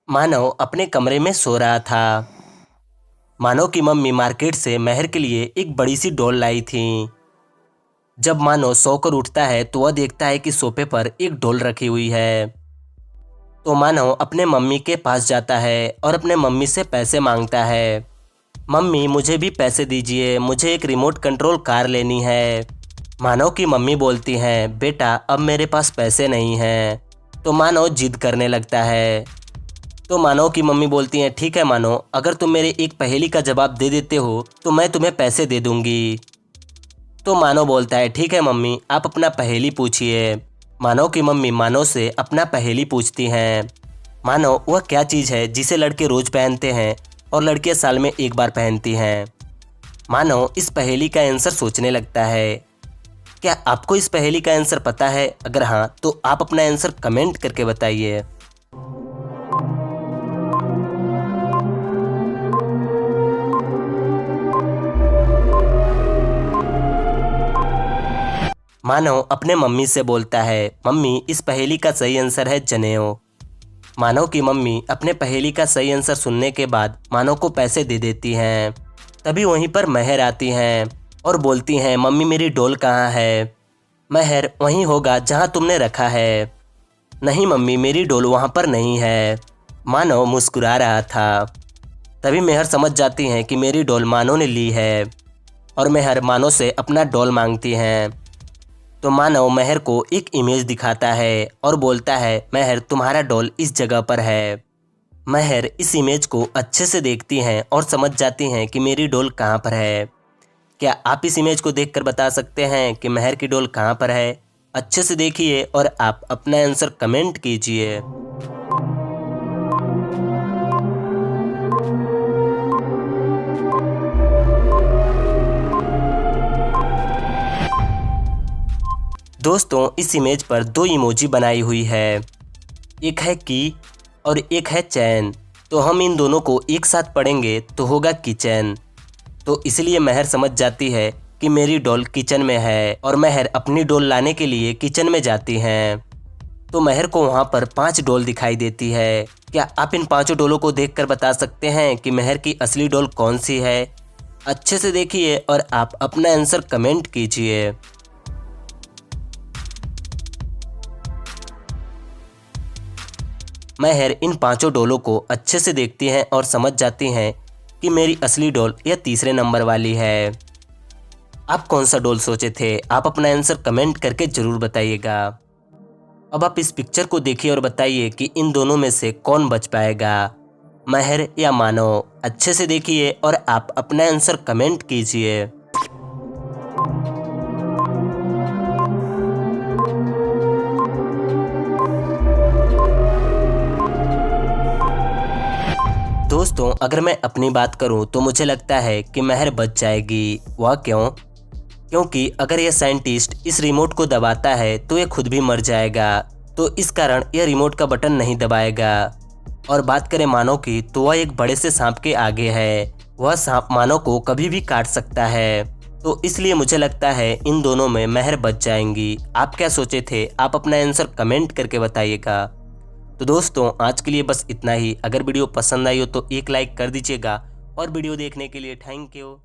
मानव अपने कमरे में सो रहा था। मानव की मम्मी मार्केट से महर के लिए एक बड़ी सी डॉल लाई थी। जब मानव सोकर उठता है तो वह देखता है कि सोफे पर एक डॉल रखी हुई है। तो मानव अपने मम्मी के पास जाता है और अपने मम्मी से पैसे मांगता है। मम्मी मुझे भी पैसे दीजिए, मुझे एक रिमोट कंट्रोल कार लेनी है। मानव की मम्मी बोलती हैं, बेटा अब मेरे पास पैसे नहीं हैं। तो मानव जिद करने लगता है। तो मानव की मम्मी बोलती हैं, ठीक है मानव, अगर तुम मेरे एक पहेली का जवाब दे देते हो तो मैं तुम्हें पैसे दे दूंगी। तो मानव बोलता है, ठीक है मम्मी, आप अपना पहेली पूछिए। मानव की मम्मी मानव से अपना पहेली पूछती हैं। मानव वह क्या चीज़ है जिसे लड़के रोज पहनते हैं और लड़कियां साल में एक बार पहनती हैं। मानव इस पहेली का आंसर सोचने लगता है। क्या आपको इस पहेली का आंसर पता है? अगर हाँ तो आप अपना आंसर कमेंट करके बताइए। मानव अपने मम्मी से बोलता है, मम्मी इस पहेली का सही आंसर है जनेऊ। मानव की मम्मी अपने पहेली का सही आंसर सुनने के बाद मानव को पैसे दे देती हैं। तभी वहीं पर महर आती हैं और बोलती हैं, मम्मी मेरी डॉल कहाँ है? महर वहीं होगा जहाँ तुमने रखा है। नहीं मम्मी, मेरी डॉल वहाँ पर नहीं है। मानव मुस्कुरा रहा था। तभी महर समझ जाती हैं कि मेरी डॉल मानव ने ली है और महर मानव से अपना डॉल मांगती हैं। तो मानव महर को एक इमेज दिखाता है और बोलता है, महर तुम्हारा डॉल इस जगह पर है। महर इस इमेज को अच्छे से देखती हैं और समझ जाती हैं कि मेरी डॉल कहाँ पर है। क्या आप इस इमेज को देखकर बता सकते हैं कि महर की डॉल कहाँ पर है? अच्छे से देखिए और आप अपना आंसर कमेंट कीजिए। दोस्तों इस इमेज पर दो इमोजी बनाई हुई है, एक है की और एक है चैन। तो हम इन दोनों को एक साथ पढ़ेंगे तो होगा किचन। तो इसलिए महर समझ जाती है कि मेरी डॉल किचन में है और महर अपनी डॉल लाने के लिए किचन में जाती हैं। तो महर को वहाँ पर 5 डॉल दिखाई देती है। क्या आप इन 5 डॉलों को देखकर बता सकते हैं कि महर की असली डॉल कौन सी है? अच्छे से देखिए और आप अपना आंसर कमेंट कीजिए। महर इन 5 डॉलों को अच्छे से देखती हैं और समझ जाती हैं कि मेरी असली डॉल यह तीसरे नंबर वाली है। आप कौन सा डॉल सोचे थे? आप अपना आंसर कमेंट करके ज़रूर बताइएगा। अब आप इस पिक्चर को देखिए और बताइए कि इन दोनों में से कौन बच पाएगा, महर या मानव। अच्छे से देखिए और आप अपना आंसर कमेंट कीजिए। दोस्तों अगर मैं अपनी बात करूं तो मुझे लगता है कि महर बच जाएगी। वह क्यों? क्योंकि अगर यह साइंटिस्ट इस रिमोट को दबाता है तो यह खुद भी मर जाएगा। तो इस कारण यह रिमोट का बटन नहीं दबाएगा। और बात करें मानव की तो वह एक बड़े से सांप के आगे है। वह सांप मानव को कभी भी काट सकता है। तो इसलिए मुझे लगता है इन दोनों में महर बच जाएंगी। आप क्या सोचे थे? आप अपना आंसर कमेंट करके बताइएगा। तो दोस्तों आज के लिए बस इतना ही। अगर वीडियो पसंद आई हो तो एक लाइक कर दीजिएगा और वीडियो देखने के लिए थैंक यू।